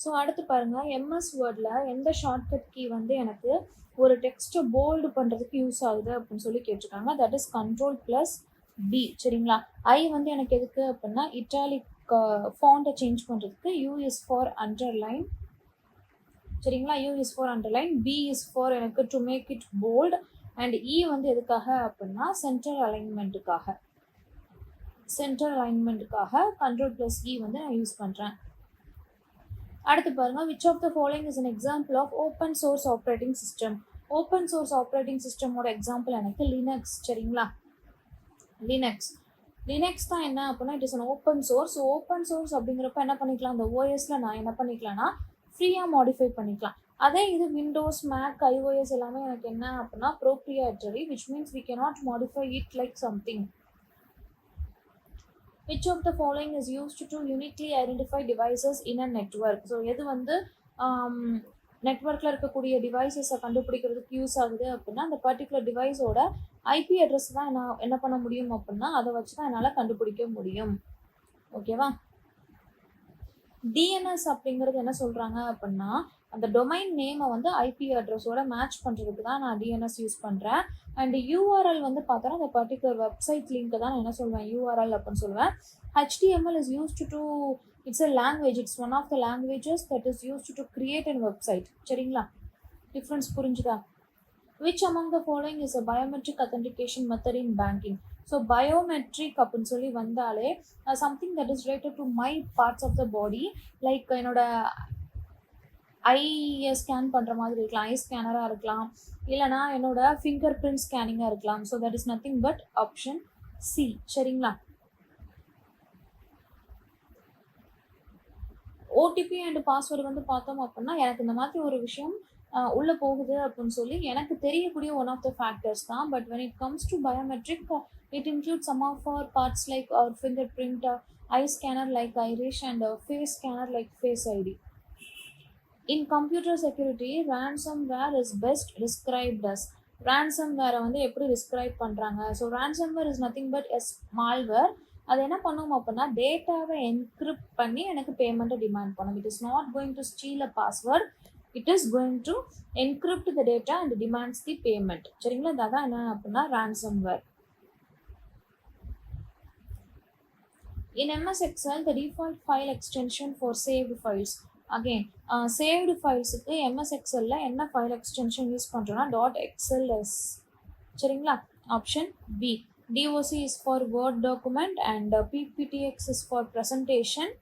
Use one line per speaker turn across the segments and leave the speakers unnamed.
So அடுத்து பாருங்கள், MS வேர்டில் எந்த ஷார்ட்கட் கீ வந்து எனக்கு ஒரு டெக்ஸ்ட்டை போல்டு பண்ணுறதுக்கு யூஸ் ஆகுது அப்படின்னு சொல்லி கேட்டிருக்காங்க. That is Ctrl+D. சரிங்களா? ஐ வந்து எனக்கு எதுக்கு அப்படின்னா இட்டாலிக் ஃபாண்ட்டை சேஞ்ச் பண்ணுறதுக்கு, யூ இஸ் ஃபார் அண்டர்லைன். சரிங்களா? U is for underline, B is for எனக்கு to make it bold, and E வந்து எதுக்காக அப்படின்னா சென்டர் அலைன்மெண்ட்டுக்காக. Ctrl+E வந்து நான் யூஸ் பண்ணுறேன். அடுத்து பாருங்கள், which of the following is an example of open source operating system. Open source operating சிஸ்டமோட எக்ஸாம்பிள் எனக்கு லினக்ஸ். சரிங்களா? லினக்ஸ் தான் என்ன அப்படின்னா it is an open source. Open source அப்படிங்கிறப்ப என்ன பண்ணிக்கலாம், அந்த ஓஎஸில் நான் என்ன பண்ணிக்கலாம்னா ஃப்ரீயாக மாடிஃபை பண்ணிக்கலாம். அதே இது விண்டோஸ், மேக், ஐஓஎஸ் எல்லாமே எனக்கு என்ன அப்படின்னா proprietary, which means we cannot modify it like something. Which of the following is used to uniquely identify devices in a network? So எது வந்து நெட்ஒர்க்கில் இருக்கக்கூடிய டிவைசஸை கண்டுபிடிக்கிறதுக்கு யூஸ் ஆகுது அப்படின்னா அந்த பர்டிகுலர் டிவைஸோட ஐபி அட்ரஸ் தான் நான் என்ன பண்ண முடியும் அப்படின்னா அதை வச்சு தான் என்னால் கண்டுபிடிக்க முடியும். ஓகேவா? டிஎன்எஸ் அப்படிங்கிறது என்ன சொல்கிறாங்க அப்படின்னா அந்த டொமைன் நேமை வந்து ஐபி அட்ரஸோட மேட்ச் பண்ணுறதுக்கு தான் நான் டிஎன்எஸ் யூஸ் பண்ணுறேன். அண்ட் யூஆர்எல் வந்து பார்த்தோன்னா அந்த பர்டிகுலர் வெப்சைட் லிங்க்கு தான் நான் என்ன சொல்வேன், யூஆர்எல் அப்படின்னு சொல்லுவேன். HTML is used to, it's a language, it's one of the languages that is used to create a website. சரிங்களா? டிஃப்ரென்ஸ் புரிஞ்சுதா? Which among the following is a biometric authentication method in banking? So biometric அப்படின்னு சொல்லி வந்தாலே something that is related to my parts of the body, like என்னோட ஐயை scan பண்ணுற மாதிரி இருக்கலாம், ஐ ஸ்கேனராக இருக்கலாம், இல்லைனா என்னோட ஃபிங்கர் பிரிண்ட் ஸ்கேனிங்காக இருக்கலாம். So that is nothing but option C. சரிங்களா? ஓடிபி அண்ட் பாஸ்வேர்டு வந்து பார்த்தோம் அப்படின்னா எனக்கு இந்த மாதிரி ஒரு விஷயம் உள்ளே போகுது அப்படின்னு சொல்லி எனக்கு தெரியக்கூடிய ஒன் ஆஃப் த ஃபேக்டர்ஸ் தான். But when it comes to biometric, it include some of our parts like our fingerprint, eye scanner like iris, and face scanner like face ID. In computer security, ransomware is best described as. ransomware வந்து எப்படி describe பண்ணுறாங்க? So ransomware is nothing but a malware. அது என்ன பண்ணும் அப்படின்னா டேட்டாவை encrypt பண்ணி எனக்கு பேமெண்ட்டை டிமாண்ட் பண்ணும். It is not going to steel a password, it is going to encrypt the data and demands the payment. சரிங்களா? அதான் என்ன அப்படின்னா ransomware. In MS Excel, the default file extension for saved files. Again saved ஃபைல்ஸுக்கு MS எக்ஸலில் என்ன file extension use பண்ணுறோன்னா .xls. சரிங்களா? Option B. DOC is for Word document and PPTX is for presentation.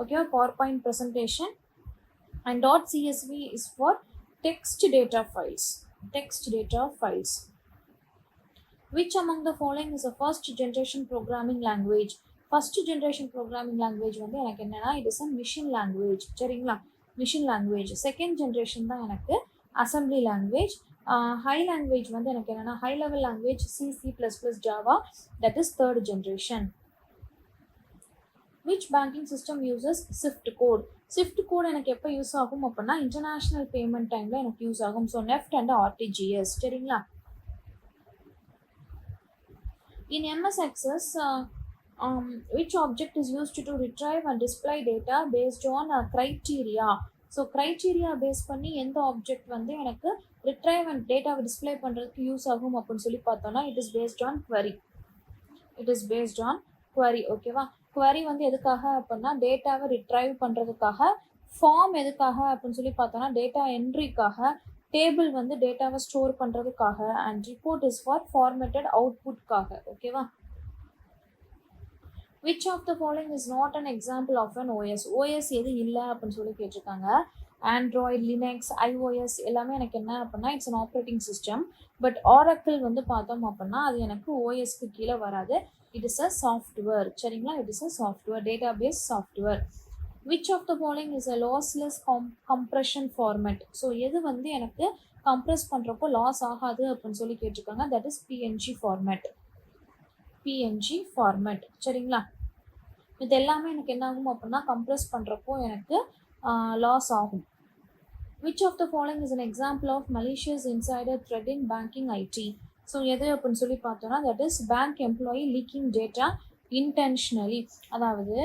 ஓகேவா? PowerPoint presentation. And .CSV is for text data files. Which among the following is a first generation programming language? First generation programming language வந்து எனக்கு என்னென்னா it is a machine language. சரிங்களா? Machine language. Second generation தான் எனக்கு assembly language. High language வந்து எனக்கு என்னென்னா high level language C++, Java, that is third generation. Which banking system uses SWIFT code? SWIFT code எனக்கு எப்போ யூஸ் ஆகும் அப்படின்னா இன்டர்நேஷ்னல் பேமெண்ட் டைமில் எனக்கு யூஸ் ஆகும். So NEFT and RTGS. சரிங்களா? இன் MS Access, which object is used to retrieve and display data based on criteria? So criteria base பண்ணி எந்த ஆப்ஜெக்ட் வந்து எனக்கு ரிட்ரைவ் அண்ட் டேட்டாவை டிஸ்பிளே பண்ணுறதுக்கு யூஸ் ஆகும் அப்படின்னு சொல்லி பார்த்தோன்னா it is based on query. ஓகேவா? query வந்து எதுக்காக அப்படின்னா டேட்டாவை ரிட்ரைவ் பண்ணுறதுக்காக. ஃபார்ம் எதுக்காக அப்படின்னு சொல்லி பார்த்தோன்னா டேட்டா என்ட்ரிக்காக. டேபிள் வந்து டேட்டாவை ஸ்டோர் பண்ணுறதுக்காக. And report is for formatted அவுட்புட்காக. ஓகேவா? Which of the following is not an example of an OS? OS எது இல்லை அப்படின்னு சொல்லி கேட்டிருக்காங்க. ஆண்ட்ராய்டு, லினக்ஸ், iOS எல்லாமே எனக்கு என்ன அப்படின்னா it's an operating system. But Oracle வந்து பார்த்தோம் அப்படின்னா அது எனக்கு ஓஎஸ்க்கு கீழே வராது. It is a software. சரிங்களா? It is a software, database software. Which of the following is a lossless compression format? So எது வந்து எனக்கு கம்ப்ரெஸ் பண்ணுறப்போ லாஸ் ஆகாது அப்படின்னு சொல்லி கேட்டிருக்காங்க. That is PNG format. சரிங்களா? இது எல்லாமே எனக்கு என்ன ஆகும் அப்படின்னா கம்ப்ரெஸ் பண்ணுறப்போ எனக்கு லாஸ் ஆகும். Which of the following is an example of malicious insider threat in banking IT? So எது அப்படின்னு சொல்லி பார்த்தோன்னா that is bank employee leaking data intentionally. அதாவது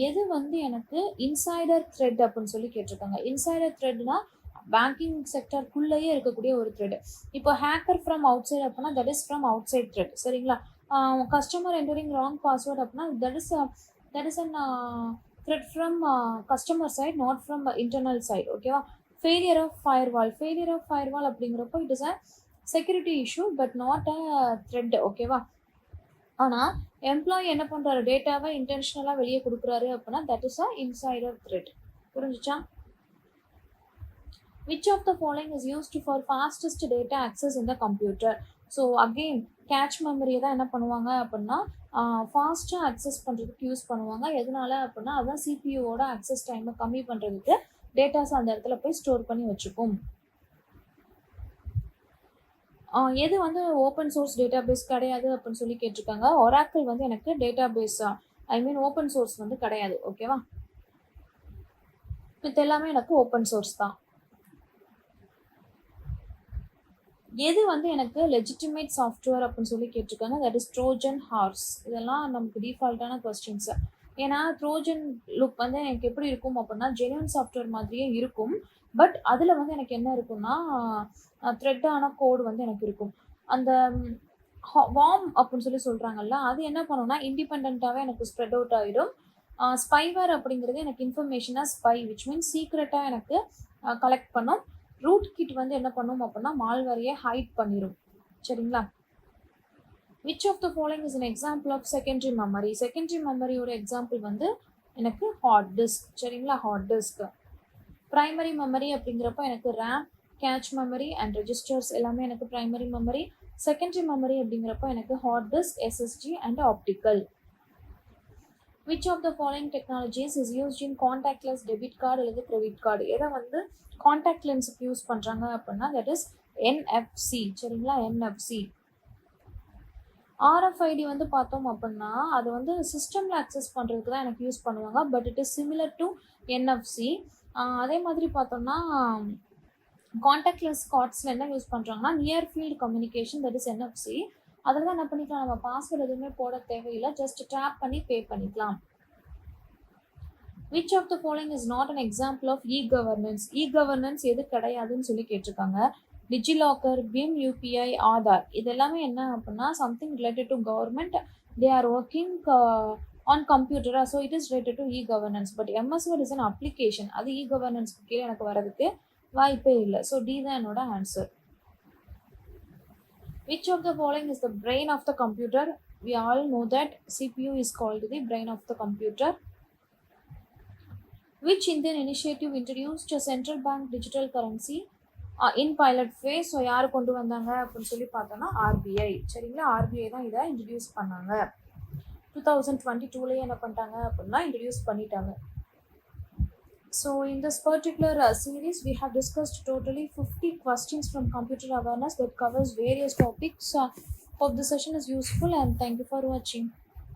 எது வந்து எனக்கு இன்சைடர் த்ரெட் அப்படின்னு சொல்லி கேட்டிருக்காங்க. இன்சைடர் த்ரெட்னா பேங்கிங் செக்டருக்குள்ளேயே இருக்கக்கூடிய ஒரு த்ரெட். இப்போ ஹேக்கர் ஃப்ரம் அவுட் சைட் அப்படின்னா that is from outside threat. சரிங்களா? கஸ்டமர் என்டரிங் ராங் பாஸ்வேர்ட் அப்படின்னா that is an threat from customer side, not from internal side. ஓகேவா? ஃபெயிலியர் ஆஃப் ஃபயர்வால் அப்படிங்கிறப்போ it is a security issue but not a threat. ஓகேவா? ஆனால் employee என்ன பண்ணுறாரு, டேட்டாவை இன்டென்ஷனலாக வெளியே கொடுக்குறாரு அப்படின்னா that is a insider thread. புரிஞ்சுச்சா? Which of the following is used for fastest data access in the computer? So again catch மெமரியை தான் என்ன பண்ணுவாங்க அப்படின்னா ஃபாஸ்ட்டாக அக்சஸ் பண்ணுறதுக்கு யூஸ் பண்ணுவாங்க. எதனால அப்படின்னா அதுதான் சிபியூவோட அக்சஸ் டைமை கம்மி பண்ணுறதுக்கு டேட்டாஸ் அந்த இடத்துல போய் ஸ்டோர் பண்ணி வச்சுக்கும். எது வந்து ஓப்பன் சோர்ஸ் டேட்டா பேஸ் கிடையாது அப்படின்னு சொல்லி கேட்டிருக்காங்க. ஒராக்கிள் வந்து எனக்கு டேட்டா பேஸ் ஓப்பன் சோர்ஸ் வந்து கிடையாது. ஓகேவா? இது எல்லாமே எனக்கு ஓப்பன் சோர்ஸ் தான். எது வந்து எனக்கு லெஜிட்டிமேட் சாஃப்ட்வேர் அப்படின்னு சொல்லி கேட்டிருக்காங்க. That is Trojan horse. இதெல்லாம் நமக்கு டிஃபால்ட்டான கொஸ்டின்ஸ். ஏன்னா ட்ரோஜன் லுக் வந்து எனக்கு எப்படி இருக்கும் அப்படின்னா ஜென்யூன் சாஃப்ட்வேர் மாதிரியே இருக்கும். பட் அதில் வந்து எனக்கு என்ன இருக்குன்னா த்ரெட்டான கோடு வந்து எனக்கு இருக்கும். அந்த வார்ம் அப்படின்னு சொல்லி சொல்கிறாங்கல்ல, அது என்ன பண்ணுன்னா இண்டிபெண்ட்டாகவே எனக்கு ஸ்ப்ரெட் அவுட் ஆகிடும். ஸ்பைவேர் அப்படிங்கிறது எனக்கு இன்ஃபர்மேஷனாக ஸ்பை விச் மீன்ஸ் சீக்ரெட்டாக எனக்கு கலெக்ட் பண்ணும். ரூட் கிட் வந்து என்ன பண்ணும் அப்படின்னா மால்வேரையை ஹைட் பண்ணிடும். சரிங்களா? Which of the following is an example of secondary memory? Secondary மெமரியோட எக்ஸாம்பிள் வந்து எனக்கு ஹார்ட் டிஸ்க். சரிங்களா? Hard disk. ப்ரைமரி மெமரி அப்படிங்கிறப்ப எனக்கு RAM, cache memory and registers எல்லாமே எனக்கு ப்ரைமரி மெமரி. செகண்டரி மெமரி அப்படிங்கிறப்ப எனக்கு hard disk, SSD and optical. Which of the following technologies is used in contactless debit card அல்லது credit card? எதை வந்து contact லென்ஸுக்கு யூஸ் பண்ணுறாங்க அப்படின்னா தட் இஸ் என்எஃப்சி. சரிங்களா? என்எஃப்சி. ஆர்எஃப்ஐடி வந்து பார்த்தோம் அப்படின்னா அது வந்து சிஸ்டமில் அக்சஸ் பண்ணுறதுக்கு தான் எனக்கு யூஸ் பண்ணுவாங்க. But it is similar to NFC. அதே மாதிரி பார்த்தோம்னா கான்டாக்ட்லெஸ் கார்ட்ஸில் என்ன யூஸ் பண்ணுறாங்கன்னா near field communication that is NFC. அதில் தான் என்ன பண்ணிக்கலாம், நம்ம பாஸ்வேர்டு எதுவுமே போட தேவையில்லை, ஜஸ்ட் டேப் பண்ணி பே பண்ணிக்கலாம். Which of the following is not an example of e-governance? E-governance எது கிடையாதுன்னு சொல்லி கேட்டிருக்காங்க. DigiLocker, BHIM UPI, Aadhaar. இது எல்லாமே என்ன அப்படின்னா something related to government. They are working on கம்ப்யூட்டரா, so it is related to e-governance. But MS Word is an application. அது இ-கவர்னன்ஸ்க்கு கீழே எனக்கு வரதுக்கு வாய்ப்பே இல்லை. ஸோ டி தான் என்னோட answer. Which of the following is the brain of the computer? We all know that CPU is called the brain of the computer. Which Indian initiative introduced a central bank digital currency in pilot phase? So யார் கொண்டு வந்தாங்க அப்படின்னு சொல்லி பார்த்தோன்னா RBI. சரிங்களா? RBI தான் இதை introduce பண்ணாங்க. 2022 என்ன பண்ணிட்டாங்க அப்படின்னா இன்ட்ரடியூஸ் பண்ணிட்டாங்க. So in this particular series we have discussed totally 50 questions from computer awareness that covers various topics. Hope the session is useful and thank you for watching.